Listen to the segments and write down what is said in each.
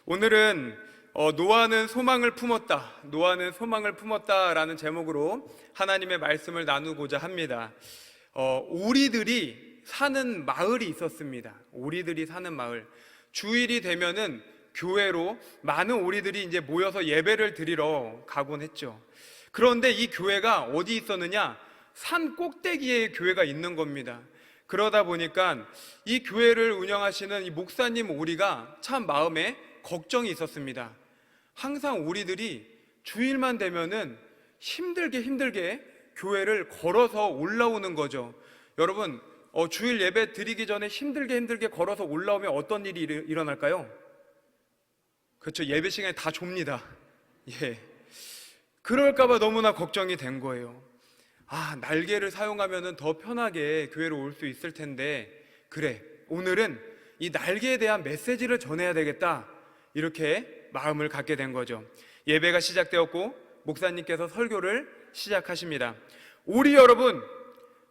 오늘은 노아는 소망을 품었다, 노아는 소망을 품었다라는 제목으로 하나님의 말씀을 나누고자 합니다. 오리들이 사는 마을이 있었습니다. 오리들이 사는 마을. 주일이 되면은 교회로 많은 오리들이 이제 모여서 예배를 드리러 가곤 했죠. 그런데 이 교회가 어디 있었느냐? 산 꼭대기에 교회가 있는 겁니다. 그러다 보니까 이 교회를 운영하시는 이 목사님 오리가 참 마음에 걱정이 있었습니다. 항상 오리들이 주일만 되면은 힘들게 교회를 걸어서 올라오는 거죠. 여러분, 주일 예배 드리기 전에 힘들게 걸어서 올라오면 어떤 일이 일어날까요? 그렇죠. 예배 시간에 다 좁니다. 예. 그럴까봐 너무나 걱정이 된 거예요. 날개를 사용하면은 더 편하게 교회로 올 수 있을 텐데, 그래, 오늘은 이 날개에 대한 메시지를 전해야 되겠다. 이렇게 마음을 갖게 된 거죠. 예배가 시작되었고 목사님께서 설교를 시작하십니다. 오리 여러분,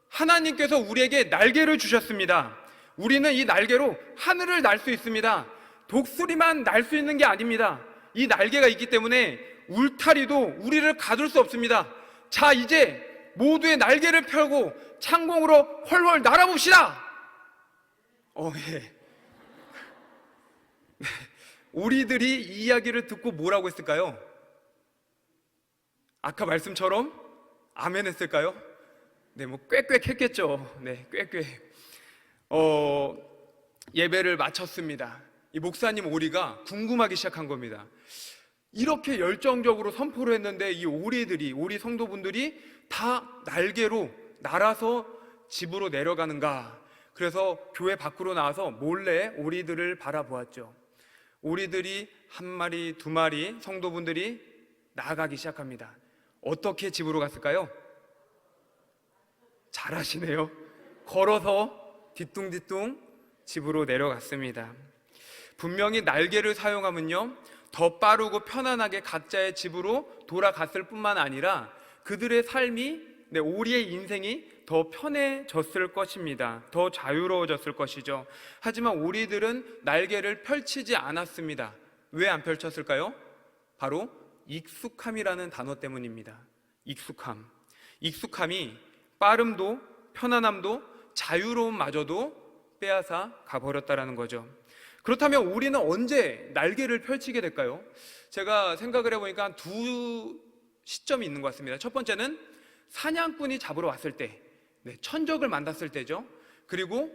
하나님께서 우리에게 날개를 주셨습니다. 우리는 이 날개로 하늘을 날 수 있습니다. 독수리만 날 수 있는 게 아닙니다. 이 날개가 있기 때문에 울타리도 우리를 가둘 수 없습니다. 자, 이제 모두의 날개를 펴고 창공으로 훨훨 날아봅시다. 예. 오리들이 이 이야기를 듣고 뭐라고 했을까요? 아까 말씀처럼 아멘 했을까요? 네, 꽥꽥 했겠죠. 네, 꽥꽥. 예배를 마쳤습니다. 이 목사님 오리가 궁금하기 시작한 겁니다. 이렇게 열정적으로 선포를 했는데 이 오리 성도분들이 다 날개로 날아서 집으로 내려가는가? 그래서 교회 밖으로 나와서 몰래 오리들을 바라보았죠. 오리들이 한 마리, 두 마리 성도분들이 나아가기 시작합니다. 어떻게 집으로 갔을까요? 잘하시네요. 걸어서 뒤뚱뒤뚱 집으로 내려갔습니다. 분명히 날개를 사용하면요, 더 빠르고 편안하게 각자의 집으로 돌아갔을 뿐만 아니라 그들의 삶이, 오리의 인생이 더 편해졌을 것입니다. 더 자유로워졌을 것이죠. 하지만 오리들은 날개를 펼치지 않았습니다. 왜 안 펼쳤을까요? 바로 익숙함이라는 단어 때문입니다. 익숙함이 빠름도 편안함도 자유로움마저도 빼앗아 가버렸다는 거죠. 그렇다면 우리는 언제 날개를 펼치게 될까요? 제가 생각을 해보니까 두 시점이 있는 것 같습니다. 첫 번째는 사냥꾼이 잡으러 왔을 때, 천적을 만났을 때죠. 그리고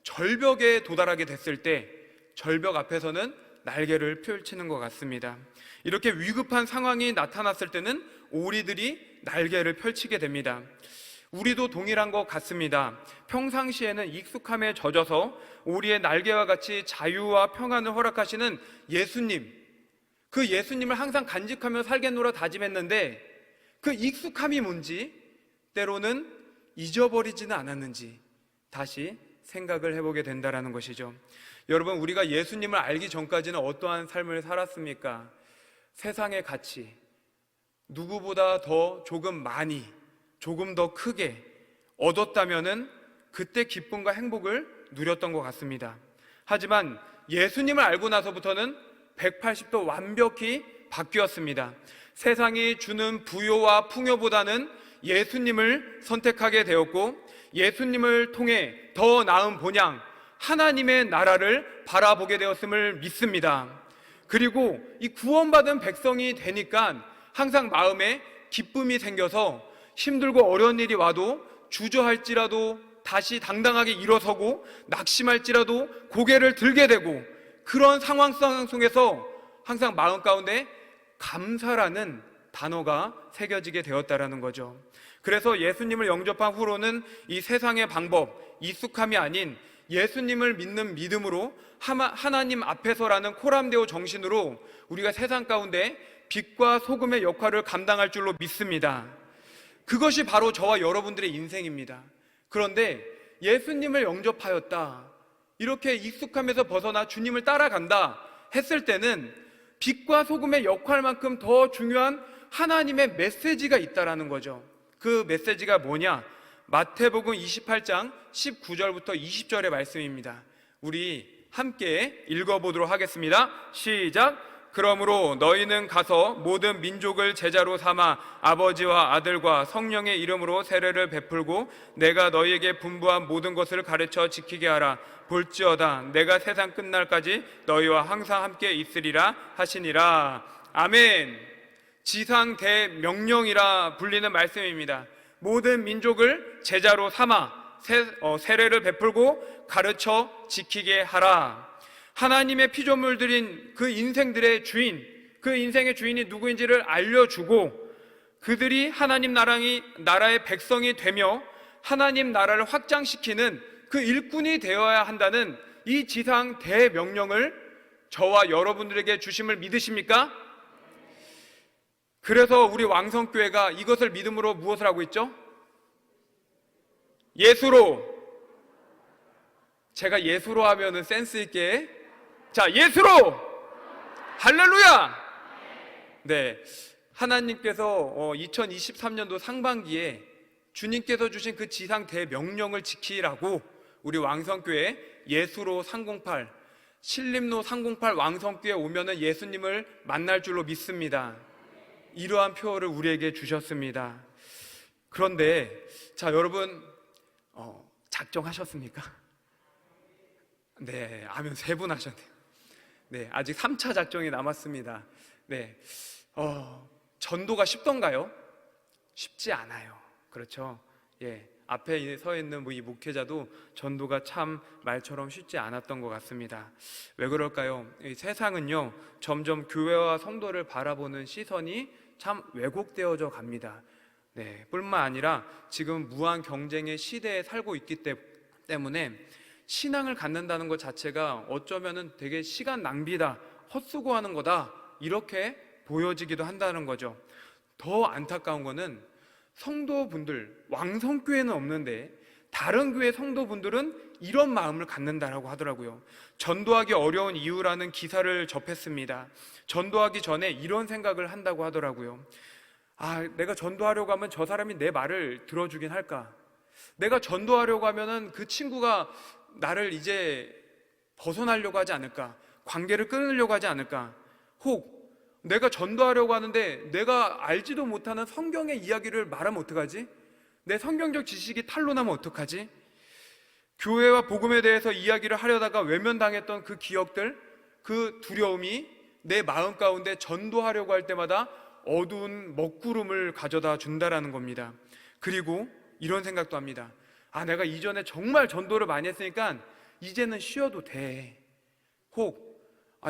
절벽에 도달하게 됐을 때, 절벽 앞에서는 날개를 펼치는 것 같습니다. 이렇게 위급한 상황이 나타났을 때는 오리들이 날개를 펼치게 됩니다. 우리도 동일한 것 같습니다. 평상시에는 익숙함에 젖어서 오리의 날개와 같이 자유와 평안을 허락하시는 예수님, 그 예수님을 항상 간직하며 살겠노라 다짐했는데 그 익숙함이 뭔지, 때로는 잊어버리지는 않았는지 다시 생각을 해보게 된다는 것이죠. 여러분, 우리가 예수님을 알기 전까지는 어떠한 삶을 살았습니까? 세상의 가치, 누구보다 더 조금 더 크게 얻었다면은 그때 기쁨과 행복을 누렸던 것 같습니다. 하지만 예수님을 알고 나서부터는 180도 완벽히 바뀌었습니다. 세상이 주는 부요와 풍요보다는 예수님을 선택하게 되었고, 예수님을 통해 더 나은 본향, 하나님의 나라를 바라보게 되었음을 믿습니다. 그리고 이 구원받은 백성이 되니까 항상 마음에 기쁨이 생겨서 힘들고 어려운 일이 와도 주저할지라도 다시 당당하게 일어서고, 낙심할지라도 고개를 들게 되고, 그런 상황 속에서 항상 마음 가운데 감사라는 단어가 새겨지게 되었다는 거죠. 그래서 예수님을 영접한 후로는 이 세상의 방법, 익숙함이 아닌 예수님을 믿는 믿음으로 하나님 앞에서라는 코람데오 정신으로 우리가 세상 가운데 빛과 소금의 역할을 감당할 줄로 믿습니다. 그것이 바로 저와 여러분들의 인생입니다. 그런데 예수님을 영접하였다, 이렇게 익숙함에서 벗어나 주님을 따라간다 했을 때는 빛과 소금의 역할만큼 더 중요한 하나님의 메시지가 있다라는 거죠. 그 메시지가 뭐냐? 마태복음 28장 19절부터 20절의 말씀입니다. 우리 함께 읽어보도록 하겠습니다. 시작. 그러므로 너희는 가서 모든 민족을 제자로 삼아 아버지와 아들과 성령의 이름으로 세례를 베풀고 내가 너희에게 분부한 모든 것을 가르쳐 지키게 하라. 볼지어다 내가 세상 끝날까지 너희와 항상 함께 있으리라 하시니라. 아멘. 지상 대명령이라 불리는 말씀입니다. 모든 민족을 제자로 삼아 세례를 베풀고 가르쳐 지키게 하라. 하나님의 피조물들인 그 인생들의 주인, 그 인생의 주인이 누구인지를 알려주고 그들이 하나님 나라의 백성이 되며 하나님 나라를 확장시키는 그 일꾼이 되어야 한다는 이 지상 대명령을 저와 여러분들에게 주심을 믿으십니까? 그래서 우리 왕성교회가 이것을 믿음으로 무엇을 하고 있죠? 예수로. 제가 예수로 하면은 센스 있게, 자, 예수로! 할렐루야! 네. 하나님께서 2023년도 상반기에 주님께서 주신 그 지상 대명령을 지키라고 우리 왕성교회 예수로 308, 신림로 308 왕성교회 오면은 예수님을 만날 줄로 믿습니다. 이러한 표어를 우리에게 주셨습니다. 그런데 자, 여러분 작정하셨습니까? 네, 아멘 3분 하셨네요. 네, 아직 3차 작정이 남았습니다. 네, 전도가 쉽던가요? 쉽지 않아요. 그렇죠? 예, 앞에 서 있는 이 목회자도 전도가 참 말처럼 쉽지 않았던 것 같습니다. 왜 그럴까요? 이 세상은요, 점점 교회와 성도를 바라보는 시선이 참 왜곡되어져 갑니다. 네, 뿐만 아니라 지금 무한 경쟁의 시대에 살고 있기 때문에 신앙을 갖는다는 것 자체가 어쩌면은 되게 시간 낭비다, 헛수고하는 거다, 이렇게 보여지기도 한다는 거죠. 더 안타까운 거는 성도분들, 왕성교회는 없는데 다른 교회 성도분들은 이런 마음을 갖는다라고 하더라고요. 전도하기 어려운 이유라는 기사를 접했습니다. 전도하기 전에 이런 생각을 한다고 하더라고요. 아, 내가 전도하려고 하면 저 사람이 내 말을 들어주긴 할까? 내가 전도하려고 하면은 그 친구가 나를 이제 벗어나려고 하지 않을까? 관계를 끊으려고 하지 않을까? 혹 내가 전도하려고 하는데 내가 알지도 못하는 성경의 이야기를 말하면 어떡하지? 내 성경적 지식이 탄로나면 어떡하지? 교회와 복음에 대해서 이야기를 하려다가 외면당했던 그 기억들, 그 두려움이 내 마음 가운데 전도하려고 할 때마다 어두운 먹구름을 가져다 준다라는 겁니다. 그리고 이런 생각도 합니다. 아, 내가 이전에 정말 전도를 많이 했으니까 이제는 쉬어도 돼. 혹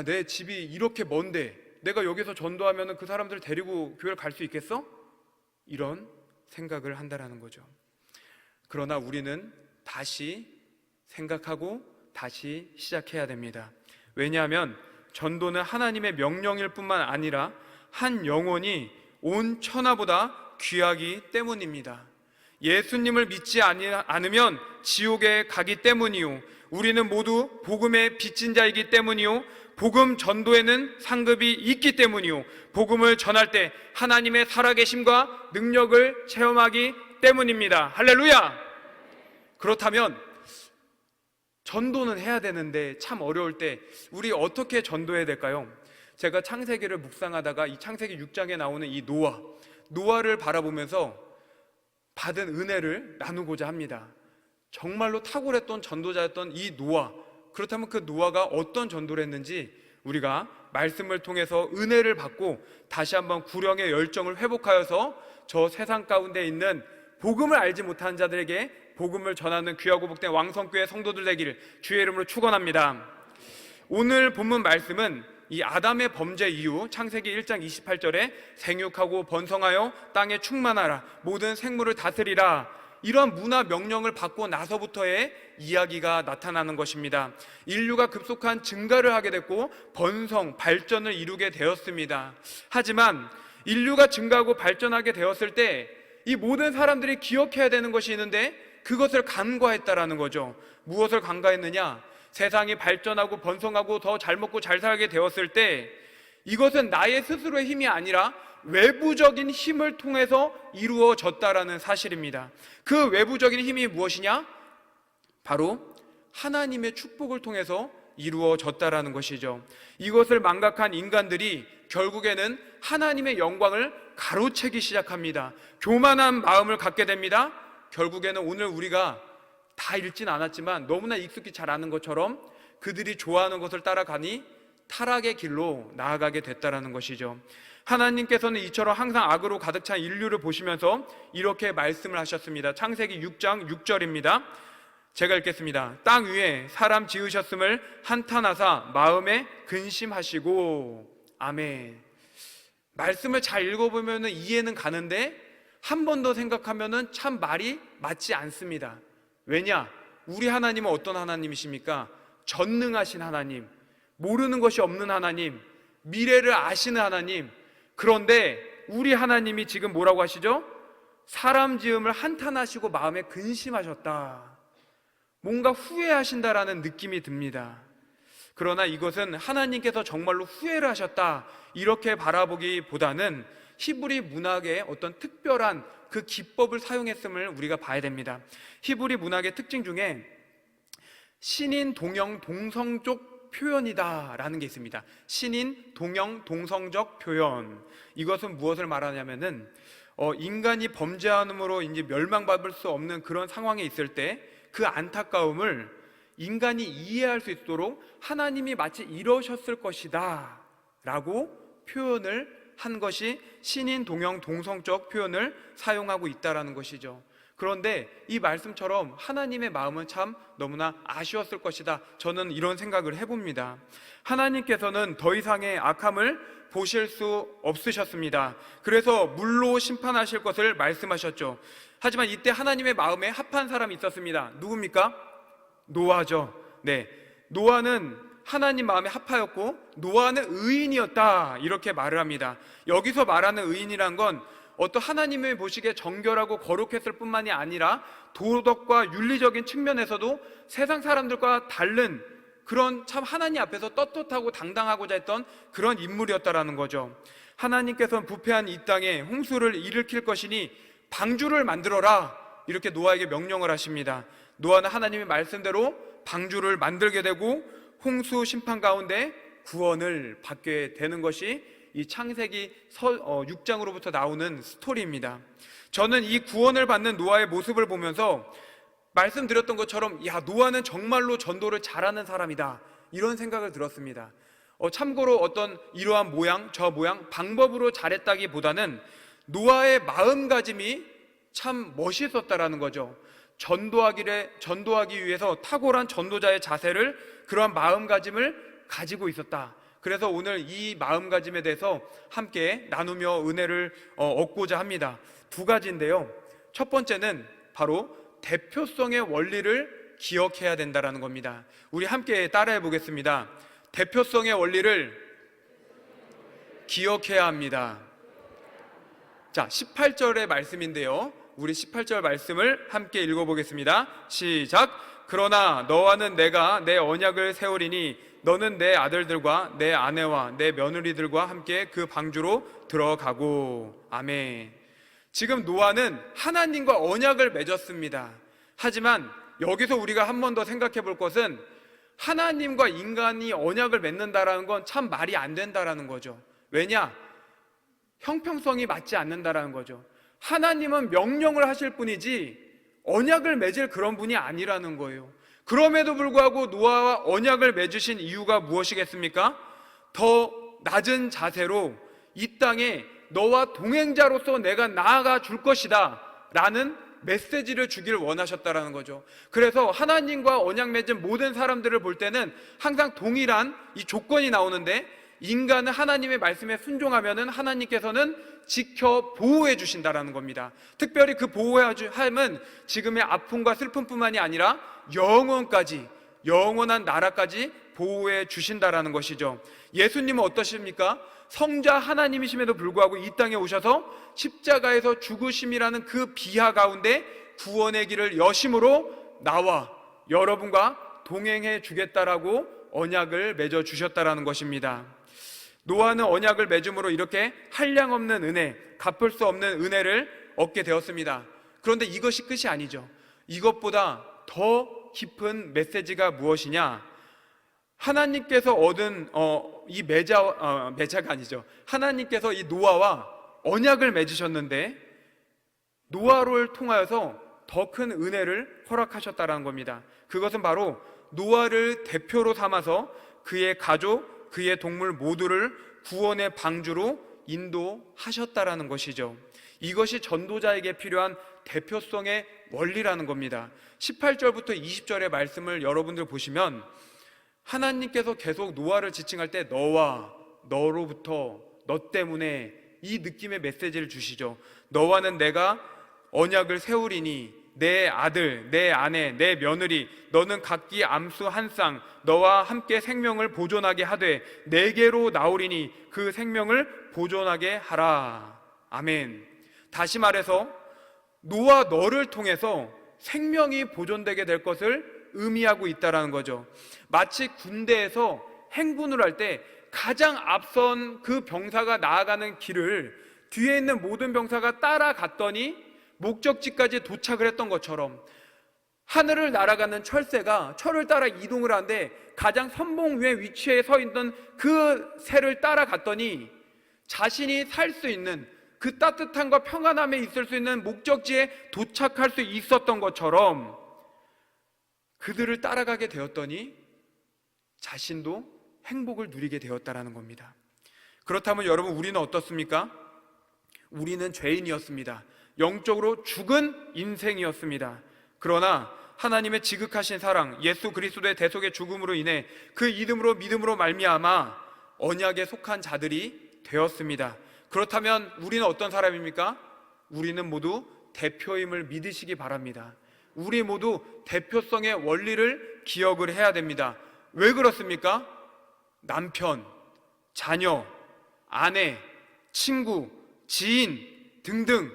내 집이 이렇게 먼데 내가 여기서 전도하면 그 사람들 데리고 교회를 갈 수 있겠어? 이런 생각을 한다라는 거죠. 그러나 우리는 다시 생각하고 다시 시작해야 됩니다. 왜냐하면 전도는 하나님의 명령일 뿐만 아니라 한 영혼이 온 천하보다 귀하기 때문입니다. 예수님을 믿지 않으면 지옥에 가기 때문이요, 우리는 모두 복음의 빚진 자이기 때문이요, 복음 전도에는 상급이 있기 때문이요, 복음을 전할 때 하나님의 살아계심과 능력을 체험하기 때문입니다. 할렐루야! 그렇다면 전도는 해야 되는데 참 어려울 때 우리 어떻게 전도해야 될까요? 제가 창세기를 묵상하다가 이 창세기 6장에 나오는 이 노아를 바라보면서 받은 은혜를 나누고자 합니다. 정말로 탁월했던 전도자였던 이 노아, 그렇다면 그 노아가 어떤 전도를 했는지 우리가 말씀을 통해서 은혜를 받고 다시 한번 구령의 열정을 회복하여서 저 세상 가운데 있는 복음을 알지 못하는 자들에게 복음을 전하는 귀하고 복된 왕성교회 성도들 되기를 주의 이름으로 축원합니다. 오늘 본문 말씀은 이 아담의 범죄 이후 창세기 1장 28절에 생육하고 번성하여 땅에 충만하라, 모든 생물을 다스리라, 이런 문화 명령을 받고 나서부터의 이야기가 나타나는 것입니다. 인류가 급속한 증가를 하게 됐고 번성, 발전을 이루게 되었습니다. 하지만 인류가 증가하고 발전하게 되었을 때 이 모든 사람들이 기억해야 되는 것이 있는데 그것을 간과했다라는 거죠. 무엇을 간과했느냐? 세상이 발전하고 번성하고 더 잘 먹고 잘 살게 되었을 때 이것은 나의 스스로의 힘이 아니라 외부적인 힘을 통해서 이루어졌다라는 사실입니다. 그 외부적인 힘이 무엇이냐? 바로 하나님의 축복을 통해서 이루어졌다라는 것이죠. 이것을 망각한 인간들이 결국에는 하나님의 영광을 가로채기 시작합니다. 교만한 마음을 갖게 됩니다. 결국에는 오늘 우리가 다 읽진 않았지만 너무나 익숙히 잘 아는 것처럼 그들이 좋아하는 것을 따라가니 타락의 길로 나아가게 됐다라는 것이죠. 하나님께서는 이처럼 항상 악으로 가득 찬 인류를 보시면서 이렇게 말씀을 하셨습니다. 창세기 6장 6절입니다. 제가 읽겠습니다. 땅 위에 사람 지으셨음을 한탄하사 마음에 근심하시고. 아멘. 말씀을 잘 읽어보면 이해는 가는데 한 번 더 생각하면 참 말이 맞지 않습니다. 왜냐? 우리 하나님은 어떤 하나님이십니까? 전능하신 하나님, 모르는 것이 없는 하나님, 미래를 아시는 하나님. 그런데 우리 하나님이 지금 뭐라고 하시죠? 사람 지음을 한탄하시고 마음에 근심하셨다. 뭔가 후회하신다라는 느낌이 듭니다. 그러나 이것은 하나님께서 정말로 후회를 하셨다 이렇게 바라보기보다는 히브리 문학의 어떤 특별한 그 기법을 사용했음을 우리가 봐야 됩니다. 히브리 문학의 특징 중에 신인, 동형, 동성적 표현이다라는 게 있습니다. 신인, 동형, 동성적 표현. 이것은 무엇을 말하냐면은 인간이 범죄함으로 이제 멸망받을 수 없는 그런 상황에 있을 때 그 안타까움을 인간이 이해할 수 있도록 하나님이 마치 이러셨을 것이다 라고 표현을 한 것이 신인, 동형, 동성적 표현을 사용하고 있다는 것이죠. 그런데 이 말씀처럼 하나님의 마음은 참 너무나 아쉬웠을 것이다, 저는 이런 생각을 해봅니다. 하나님께서는 더 이상의 악함을 보실 수 없으셨습니다. 그래서 물로 심판하실 것을 말씀하셨죠. 하지만 이때 하나님의 마음에 합한 사람이 있었습니다. 누굽니까? 노아죠. 네, 노아는 하나님 마음에 합하였고 노아는 의인이었다 이렇게 말을 합니다. 여기서 말하는 의인이란 건 어떤 하나님의 보시기에 정결하고 거룩했을 뿐만이 아니라 도덕과 윤리적인 측면에서도 세상 사람들과 다른 그런 참 하나님 앞에서 떳떳하고 당당하고자 했던 그런 인물이었다라는 거죠. 하나님께서는 부패한 이 땅에 홍수를 일으킬 것이니 방주를 만들어라 이렇게 노아에게 명령을 하십니다. 노아는 하나님의 말씀대로 방주를 만들게 되고 홍수 심판 가운데 구원을 받게 되는 것이 이 창세기 6장으로부터 나오는 스토리입니다. 저는 이 구원을 받는 노아의 모습을 보면서 말씀드렸던 것처럼 야, 노아는 정말로 전도를 잘하는 사람이다 이런 생각을 들었습니다. 참고로 어떤 이러한 모양 저 모양 방법으로 잘했다기보다는 노아의 마음가짐이 참 멋있었다라는 거죠. 전도하기 위해서 탁월한 전도자의 자세를, 그러한 마음가짐을 가지고 있었다. 그래서 오늘 이 마음가짐에 대해서 함께 나누며 은혜를 얻고자 합니다. 두 가지인데요. 첫 번째는 바로 대표성의 원리를 기억해야 된다는 겁니다. 우리 함께 따라해 보겠습니다. 대표성의 원리를 기억해야 합니다. 자, 18절의 말씀인데요. 우리 18절 말씀을 함께 읽어보겠습니다. 시작. 그러나 너와는 내가 내 언약을 세우리니 너는 내 아들들과 내 아내와 내 며느리들과 함께 그 방주로 들어가고. 아멘. 지금 노아는 하나님과 언약을 맺었습니다. 하지만 여기서 우리가 한 번 더 생각해 볼 것은 하나님과 인간이 언약을 맺는다라는 건 참 말이 안 된다라는 거죠. 왜냐? 형평성이 맞지 않는다라는 거죠. 하나님은 명령을 하실 뿐이지 언약을 맺을 그런 분이 아니라는 거예요. 그럼에도 불구하고 노아와 언약을 맺으신 이유가 무엇이겠습니까? 더 낮은 자세로 이 땅에 너와 동행자로서 내가 나아가 줄 것이다 라는 메시지를 주길 원하셨다라는 거죠. 그래서 하나님과 언약 맺은 모든 사람들을 볼 때는 항상 동일한 이 조건이 나오는데, 인간은 하나님의 말씀에 순종하면은 하나님께서는 지켜 보호해 주신다라는 겁니다. 특별히 그 보호함은 지금의 아픔과 슬픔뿐만이 아니라 영원까지, 영원한 나라까지 보호해 주신다라는 것이죠. 예수님은 어떠십니까? 성자 하나님이심에도 불구하고 이 땅에 오셔서 십자가에서 죽으심이라는 그 비하 가운데 구원의 길을 여심으로 나와 여러분과 동행해 주겠다라고 언약을 맺어 주셨다라는 것입니다. 노아는 언약을 맺음으로 이렇게 한량없는 은혜, 갚을 수 없는 은혜를 얻게 되었습니다. 그런데 이것이 끝이 아니죠. 이것보다 더 깊은 메시지가 무엇이냐? 하나님께서 얻은 이 매자가 아니죠. 하나님께서 이 노아와 언약을 맺으셨는데 노아를 통하여서 더 큰 은혜를 허락하셨다는 겁니다. 그것은 바로 노아를 대표로 삼아서 그의 가족, 그의 동물 모두를 구원의 방주로 인도하셨다라는 것이죠. 이것이 전도자에게 필요한 대표성의 원리라는 겁니다. 18절부터 20절의 말씀을 여러분들 보시면 하나님께서 계속 노아를 지칭할 때 너와 너로부터 너 때문에 이 느낌의 메시지를 주시죠. 너와는 내가 언약을 세우리니 내 아들, 내 아내, 내 며느리 너는 각기 암수 한 쌍 너와 함께 생명을 보존하게 하되 내게로 나오리니 그 생명을 보존하게 하라. 아멘. 다시 말해서 노아 너를 통해서 생명이 보존되게 될 것을 의미하고 있다는 거죠. 마치 군대에서 행군을 할 때 가장 앞선 그 병사가 나아가는 길을 뒤에 있는 모든 병사가 따라갔더니 목적지까지 도착을 했던 것처럼 하늘을 날아가는 철새가 철을 따라 이동을 하는데 가장 선봉 위에 위치해 서 있던 그 새를 따라갔더니 자신이 살 수 있는 그 따뜻함과 평안함에 있을 수 있는 목적지에 도착할 수 있었던 것처럼 그들을 따라가게 되었더니 자신도 행복을 누리게 되었다라는 겁니다. 그렇다면 여러분, 우리는 어떻습니까? 우리는 죄인이었습니다. 영적으로 죽은 인생이었습니다. 그러나 하나님의 지극하신 사랑, 예수 그리스도의 대속의 죽음으로 인해 그 이름으로 믿음으로 말미암아 언약에 속한 자들이 되었습니다. 그렇다면 우리는 어떤 사람입니까? 우리는 모두 대표임을 믿으시기 바랍니다. 우리 모두 대표성의 원리를 기억을 해야 됩니다. 왜 그렇습니까? 남편, 자녀, 아내, 친구, 지인 등등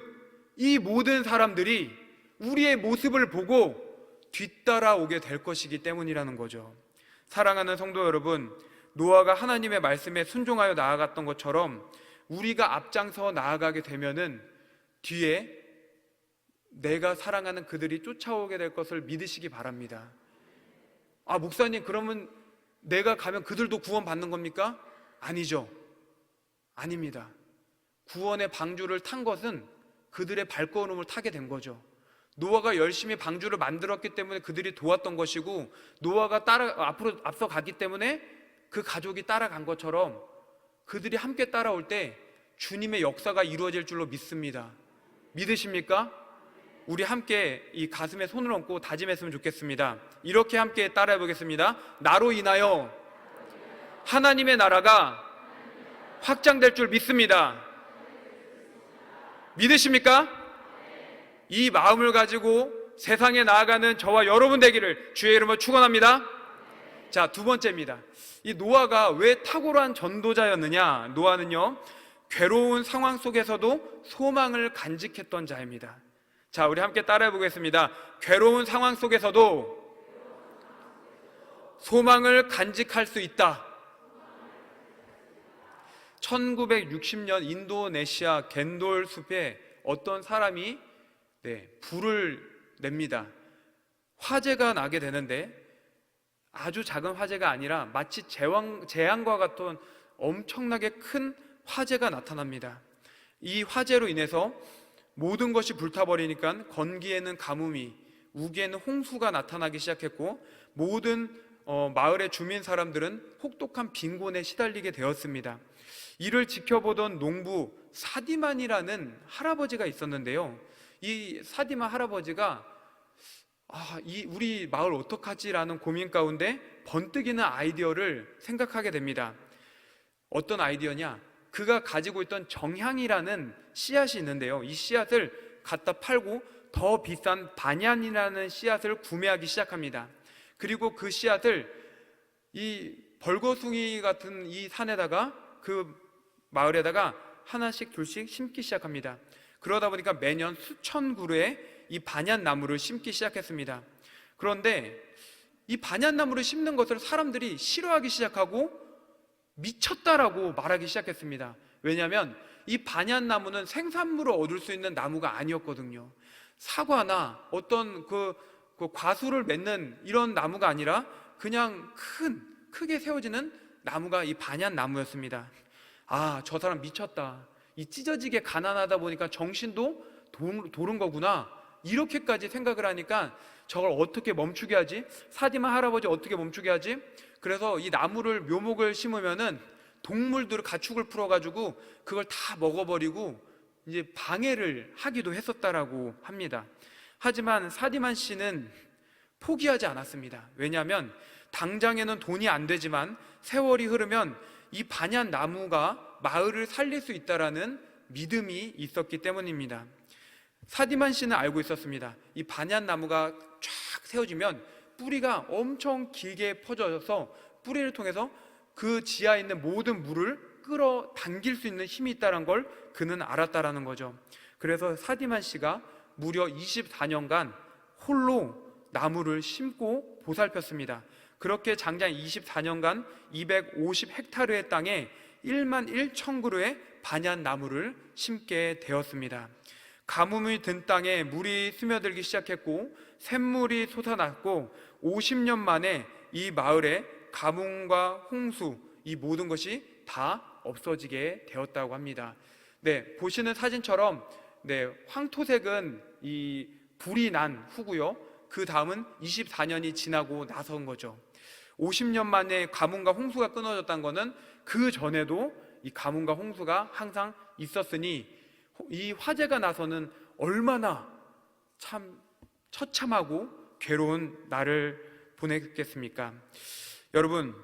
이 모든 사람들이 우리의 모습을 보고 뒤따라오게 될 것이기 때문이라는 거죠. 사랑하는 성도 여러분, 노아가 하나님의 말씀에 순종하여 나아갔던 것처럼 우리가 앞장서 나아가게 되면은 뒤에 내가 사랑하는 그들이 쫓아오게 될 것을 믿으시기 바랍니다. 아, 목사님, 그러면 내가 가면 그들도 구원받는 겁니까? 아니죠. 아닙니다. 구원의 방주를 탄 것은 그들의 발걸음을 타게 된 거죠. 노아가 열심히 방주를 만들었기 때문에 그들이 도왔던 것이고, 노아가 앞으로 앞서 가기 때문에 그 가족이 따라간 것처럼 그들이 함께 따라올 때 주님의 역사가 이루어질 줄로 믿습니다. 믿으십니까? 우리 함께 이 가슴에 손을 얹고 다짐했으면 좋겠습니다. 이렇게 함께 따라해 보겠습니다. 나로 인하여 하나님의 나라가 확장될 줄 믿습니다. 믿으십니까? 이 마음을 가지고 세상에 나아가는 저와 여러분 되기를 주의 이름으로 축원합니다. 자, 두 번째입니다. 이 노아가 왜 탁월한 전도자였느냐? 노아는요, 괴로운 상황 속에서도 소망을 간직했던 자입니다. 자, 우리 함께 따라해 보겠습니다. 괴로운 상황 속에서도 소망을 간직할 수 있다. 1960년 인도네시아 겐돌 숲에 어떤 사람이 불을 냅니다. 화재가 나게 되는데 아주 작은 화재가 아니라 마치 재앙과 같은 엄청나게 큰 화재가 나타납니다. 이 화재로 인해서 모든 것이 불타버리니까 건기에는 가뭄이, 우기에는 홍수가 나타나기 시작했고 모든 마을의 주민 사람들은 혹독한 빈곤에 시달리게 되었습니다. 이를 지켜보던 농부 사디만이라는 할아버지가 있었는데요. 이 사디만 할아버지가 우리 마을 어떡하지라는 고민 가운데 번뜩이는 아이디어를 생각하게 됩니다. 어떤 아이디어냐? 그가 가지고 있던 정향이라는 씨앗이 있는데요. 이 씨앗을 갖다 팔고 더 비싼 반얀이라는 씨앗을 구매하기 시작합니다. 그리고 그 씨앗을 이 벌거숭이 같은 이 산에다가, 그 마을에다가 하나씩 둘씩 심기 시작합니다. 그러다 보니까 매년 수천 그루의 이 반얀나무를 심기 시작했습니다. 그런데 이 반얀나무를 심는 것을 사람들이 싫어하기 시작하고 미쳤다라고 말하기 시작했습니다. 왜냐하면 이 반얀나무는 생산물을 얻을 수 있는 나무가 아니었거든요. 사과나 어떤 그 과수를 맺는 이런 나무가 아니라 그냥 큰 크게 세워지는 나무가 이 반얀 나무였습니다. 아, 저 사람 미쳤다. 이 찢어지게 가난하다 보니까 정신도 도른 거구나. 이렇게까지 생각을 하니까 저걸 어떻게 멈추게 하지? 사디만 할아버지 어떻게 멈추게 하지? 그래서 이 나무를 묘목을 심으면은 동물들을 가축을 풀어가지고 그걸 다 먹어버리고 이제 방해를 하기도 했었다라고 합니다. 하지만 사디만 씨는 포기하지 않았습니다. 왜냐하면 당장에는 돈이 안 되지만 세월이 흐르면 이 반얀 나무가 마을을 살릴 수 있다라는 믿음이 있었기 때문입니다. 사디만 씨는 알고 있었습니다. 이 반얀 나무가 쫙 세워지면 뿌리가 엄청 길게 퍼져서 뿌리를 통해서 그 지하에 있는 모든 물을 끌어당길 수 있는 힘이 있다는 걸 그는 알았다라는 거죠. 그래서 사디만 씨가 무려 24년간 홀로 나무를 심고 보살폈습니다. 그렇게 장장 24년간 250헥타르의 땅에 1만 1천 그루의 반얀 나무를 심게 되었습니다. 가뭄이 든 땅에 물이 스며들기 시작했고 샘물이 솟아났고 50년 만에 이 마을에 가뭄과 홍수, 이 모든 것이 다 없어지게 되었다고 합니다. 네, 보시는 사진처럼 황토색은 이 불이 난 후고요. 그 다음은 24년이 지나고 나선 거죠. 50년 만에 가뭄과 홍수가 끊어졌다는 것은 그 전에도 이 가뭄과 홍수가 항상 있었으니 이 화재가 나서는 얼마나 참 처참하고 괴로운 날을 보냈겠습니까? 여러분,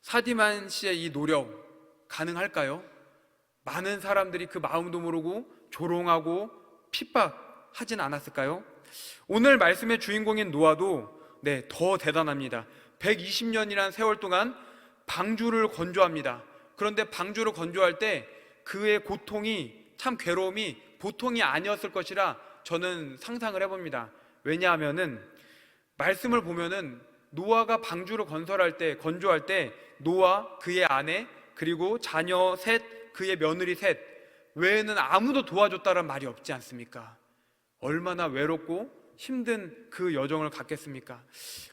사디만 씨의 이 노력 가능할까요? 많은 사람들이 그 마음도 모르고 조롱하고 핍박하진 않았을까요? 오늘 말씀의 주인공인 노아도 더 대단합니다. 120년이라는 세월 동안 방주를 건조합니다. 그런데 방주를 건조할 때 그의 고통이, 참 괴로움이 보통이 아니었을 것이라 저는 상상을 해봅니다. 왜냐하면은 말씀을 보면은 노아가 방주를 건조할 때 노아, 그의 아내, 그리고 자녀 셋, 그의 며느리 셋 외에는 아무도 도와줬다는 말이 없지 않습니까? 얼마나 외롭고 힘든 그 여정을 갔겠습니까?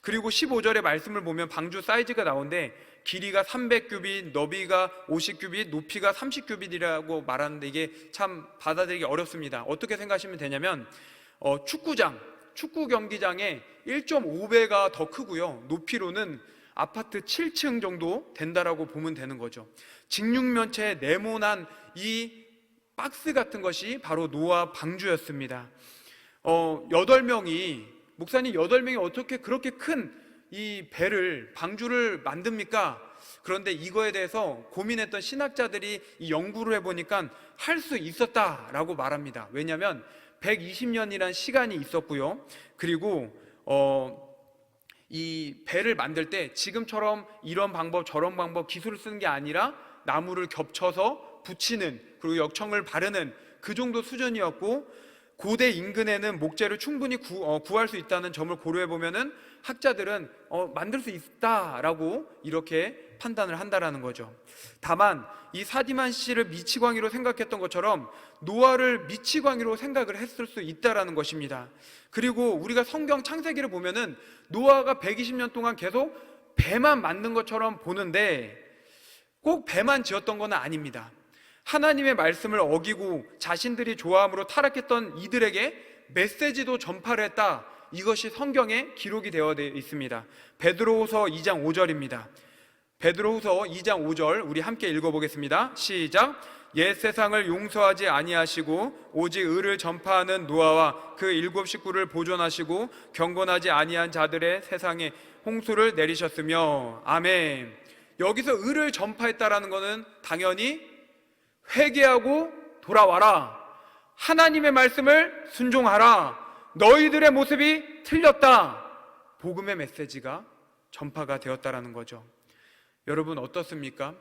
그리고 15절의 말씀을 보면 방주 사이즈가 나오는데 길이가 300규빗, 너비가 50규빗, 높이가 30규빗이라고 말하는데 이게 참 받아들이기 어렵습니다. 어떻게 생각하시면 되냐면 축구 경기장의 1.5배가 더 크고요. 높이로는 아파트 7층 정도 된다라고 보면 되는 거죠. 직육면체에 네모난 이 박스 같은 것이 바로 노아 방주였습니다. 8명이, 목사님 8명이 어떻게 그렇게 큰 이 방주를 만듭니까? 그런데 이거에 대해서 고민했던 신학자들이 이 연구를 해보니까 할 수 있었다라고 말합니다. 왜냐하면 120년이라는 시간이 있었고요. 그리고 이 배를 만들 때 지금처럼 이런 방법 저런 방법 기술을 쓰는 게 아니라 나무를 겹쳐서 붙이는, 그리고 역청을 바르는 그 정도 수준이었고, 고대 인근에는 목재를 충분히 구할 수 있다는 점을 고려해 보면은 학자들은 만들 수 있다라고 이렇게 판단을 한다라는 거죠. 다만 이 사디만 씨를 미치광이로 생각했던 것처럼 노아를 미치광이로 생각을 했을 수 있다라는 것입니다. 그리고 우리가 성경 창세기를 보면은 노아가 120년 동안 계속 배만 만든 것처럼 보는데 꼭 배만 지었던 건 아닙니다. 하나님의 말씀을 어기고 자신들이 좋아함으로 타락했던 이들에게 메시지도 전파를 했다. 이것이 성경에 기록이 되어 있습니다. 베드로후서 2장 5절입니다. 베드로후서 2장 5절 우리 함께 읽어보겠습니다. 시작. 옛 세상을 용서하지 아니하시고 오직 의를 전파하는 노아와 그 7 식구를 보존하시고 경건하지 아니한 자들의 세상에 홍수를 내리셨으며. 아멘. 여기서 의를 전파했다라는 것은 당연히 회개하고 돌아와라. 하나님의 말씀을 순종하라. 너희들의 모습이 틀렸다. 복음의 메시지가 전파가 되었다라는 거죠. 여러분 어떻습니까?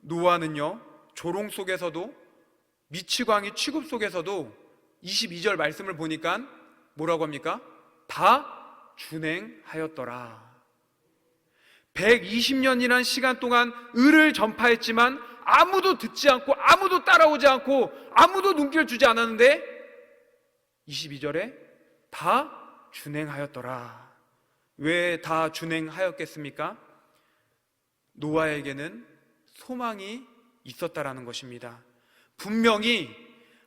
노아는요, 조롱 속에서도 미치광이 취급 속에서도 22절 말씀을 보니까 뭐라고 합니까? 다 준행하였더라. 120년이라는 시간 동안 의를 전파했지만 아무도 듣지 않고 아무도 따라오지 않고 아무도 눈길 주지 않았는데 22절에 다 준행하였더라. 왜 다 준행하였겠습니까? 노아에게는 소망이 있었다라는 것입니다. 분명히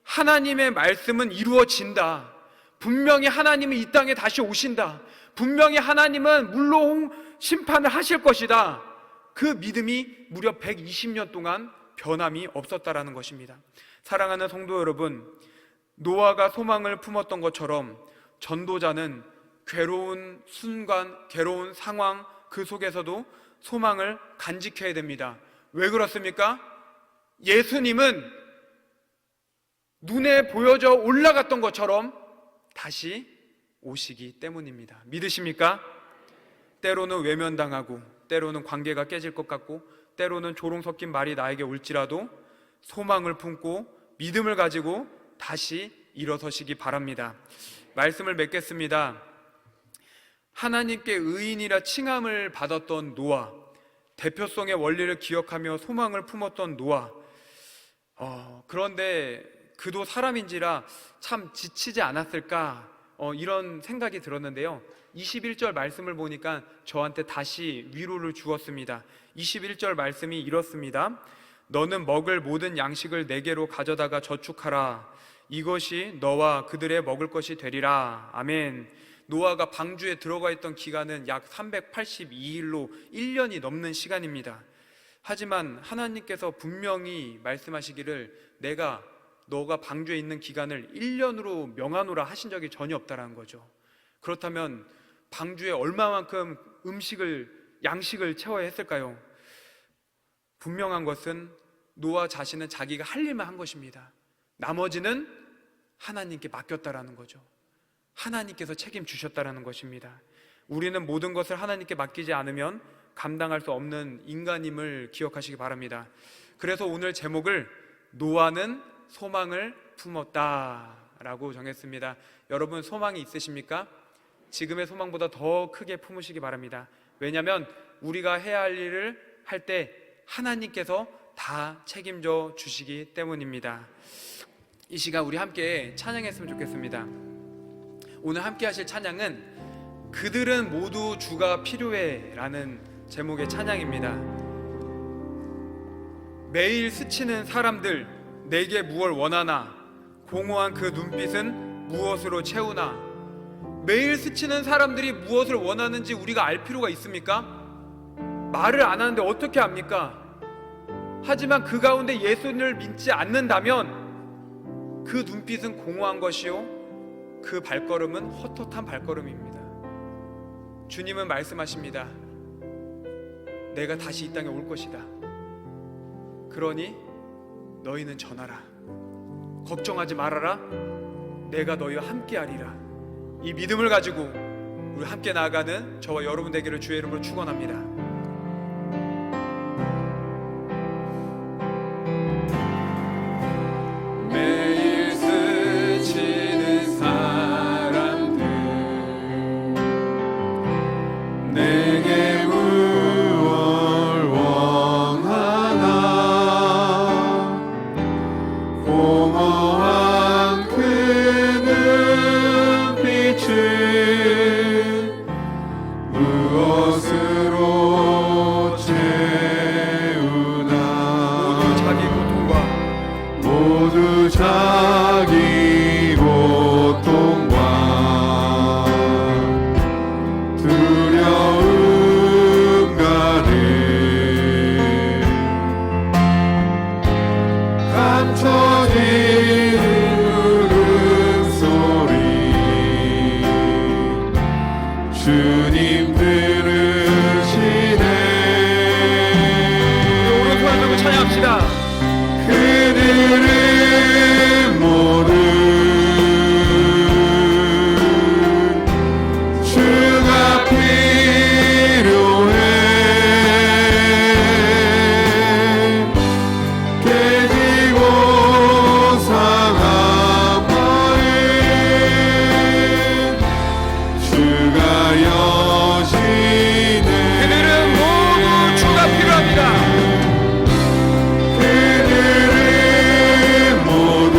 하나님의 말씀은 이루어진다. 분명히 하나님은 이 땅에 다시 오신다. 분명히 하나님은 물로 심판을 하실 것이다. 그 믿음이 무려 120년 동안 변함이 없었다라는 것입니다. 사랑하는 성도 여러분, 노아가 소망을 품었던 것처럼 전도자는 괴로운 순간, 괴로운 상황 그 속에서도 소망을 간직해야 됩니다. 왜 그렇습니까? 예수님은 눈에 보여져 올라갔던 것처럼 다시 오시기 때문입니다. 믿으십니까? 때로는 외면당하고, 때로는 관계가 깨질 것 같고, 때로는 조롱 섞인 말이 나에게 올지라도 소망을 품고 믿음을 가지고 다시 일어서시기 바랍니다. 말씀을 맺겠습니다. 하나님께 의인이라 칭함을 받았던 노아, 대표성의 원리를 기억하며 소망을 품었던 노아, 그런데 그도 사람인지라 참 지치지 않았을까, 이런 생각이 들었는데요. 21절 말씀을 보니까 저한테 다시 위로를 주었습니다. 21절 말씀이 이렇습니다. 너는 먹을 모든 양식을 내게로 가져다가 저축하라. 이것이 너와 그들의 먹을 것이 되리라. 아멘. 노아가 방주에 들어가 있던 기간은 약 382일로 1년이 넘는 시간입니다. 하지만 하나님께서 분명히 말씀하시기를 너가 방주에 있는 기간을 1년으로 명하노라 하신 적이 전혀 없다는 거죠. 그렇다면 방주에 얼마만큼 양식을 채워야 했을까요? 분명한 것은 노아 자신은 자기가 할 일만 한 것입니다. 나머지는 하나님께 맡겼다라는 거죠. 하나님께서 책임주셨다라는 것입니다. 우리는 모든 것을 하나님께 맡기지 않으면 감당할 수 없는 인간임을 기억하시기 바랍니다. 그래서 오늘 제목을 노아는 소망을 품었다라고 정했습니다. 여러분 소망이 있으십니까? 지금의 소망보다 더 크게 품으시기 바랍니다. 왜냐하면 우리가 해야 할 일을 할 때 하나님께서 다 책임져 주시기 때문입니다. 이 시간 우리 함께 찬양했으면 좋겠습니다. 오늘 함께 하실 찬양은 그들은 모두 주가 필요해 라는 제목의 찬양입니다. 매일 스치는 사람들 내게 무엇을 원하나 공허한 그 눈빛은 무엇으로 채우나. 매일 스치는 사람들이 무엇을 원하는지 우리가 알 필요가 있습니까? 말을 안 하는데 어떻게 압니까? 하지만 그 가운데 예수를 믿지 않는다면 그 눈빛은 공허한 것이요 그 발걸음은 헛헛한 발걸음입니다. 주님은 말씀하십니다. 내가 다시 이 땅에 올 것이다. 그러니 너희는 전하라. 걱정하지 말아라. 내가 너희와 함께하리라. 이 믿음을 가지고 우리 함께 나아가는 저와 여러분 되기를 주의 이름으로 축원합니다. 주님 들으시네. 오른손을 들고 찬양합시다. 그들은 모두 주가 필요해. 깨지고 상한 마음 주가 여시네. 그들은 모두 주가 필요합니다. 그들은 모두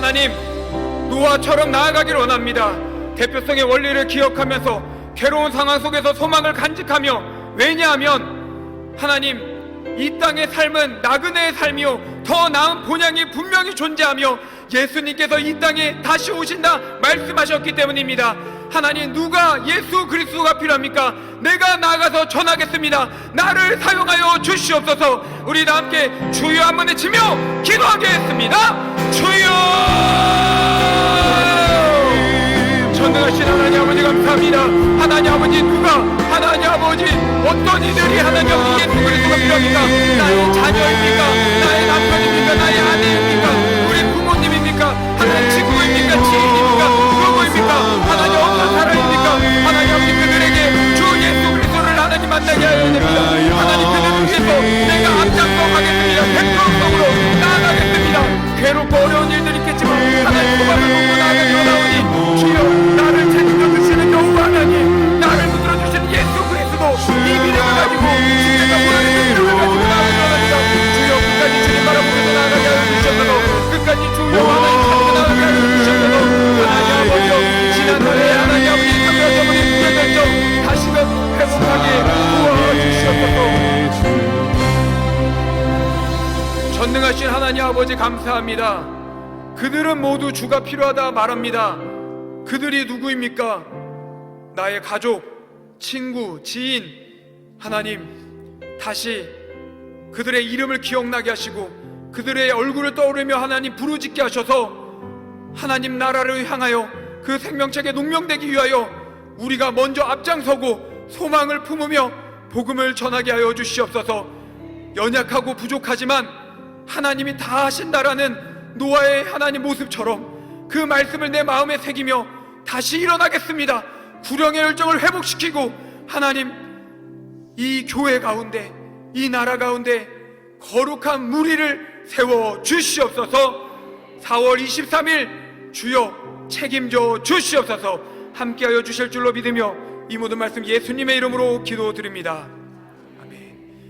하나님, 노아처럼 나아가길 원합니다. 대표성의 원리를 기억하면서 괴로운 상황 속에서 소망을 간직하며, 왜냐하면 하나님, 이 땅의 삶은 나그네의 삶이요 더 나은 본향이 분명히 존재하며 예수님께서 이 땅에 다시 오신다 말씀하셨기 때문입니다. 하나님, 누가 예수 그리스도가 필요합니까? 내가 나아가서 전하겠습니다. 나를 사용하여 주시옵소서. 우리 다 함께 주여 한번 외치며 기도하겠습니다. 주여! 전능하신 하나님 아버지 감사합니다. 하나님 아버지, 누가 하나님 아버지 어떤 이들이 하나님 아버지 예수 그리스도가 필요합니까? 나의 자녀입니까? 나의 남편입니까? 나의 아내입니까? 우리 부모님입니까? 하나님 친구입니까? 지인입니까? 누구입니까? 하나님 어떤 사람입니까? 하나님 아버지, 그들에게 주 예수 그리스도를 하나님 만나게 하여야 됩니다. 하나님, 그들을 위해서 내가 앞장서 가겠습니다. 100%으로 나아가겠습니다. 괴롭고 어려운 일들이 있겠지만 하나님 소망을 놓고 나아가기로 나오니 주여, 나를 책임져 주시는 여호와 하나님, 나를 붙들어 주시는 예수 그리스도, 이 믿음을 가지고 십자가 보라는 믿음을 가지고 나아가기로 합니다. 주여, 끝까지 주님 바라보면서 나아가게 하여 주시옵소서. 끝까지 주여 하나님 찾고 나아가게 하여 주시옵소서. 하나님 아버지여, 지난날에 하나님 아버지 참여자분이 부여결정 다시금 회복하게 도와주시옵소서. 전능하신 하나님 아버지 감사합니다. 그들은 모두 주가 필요하다 말합니다. 그들이 누구입니까? 나의 가족, 친구, 지인. 하나님, 다시 그들의 이름을 기억나게 하시고 그들의 얼굴을 떠오르며 하나님 부르짖게 하셔서 하나님 나라를 향하여 그 생명책에 농명되기 위하여 우리가 먼저 앞장서고 소망을 품으며 복음을 전하게 하여 주시옵소서. 연약하고 부족하지만 하나님이 다 하신다라는 노아의 하나님 모습처럼 그 말씀을 내 마음에 새기며 다시 일어나겠습니다. 구령의 열정을 회복시키고 하나님, 이 교회 가운데, 이 나라 가운데 거룩한 무리를 세워 주시옵소서. 4월 23일 주여 책임져 주시옵소서. 함께하여 주실 줄로 믿으며 이 모든 말씀 예수님의 이름으로 기도드립니다.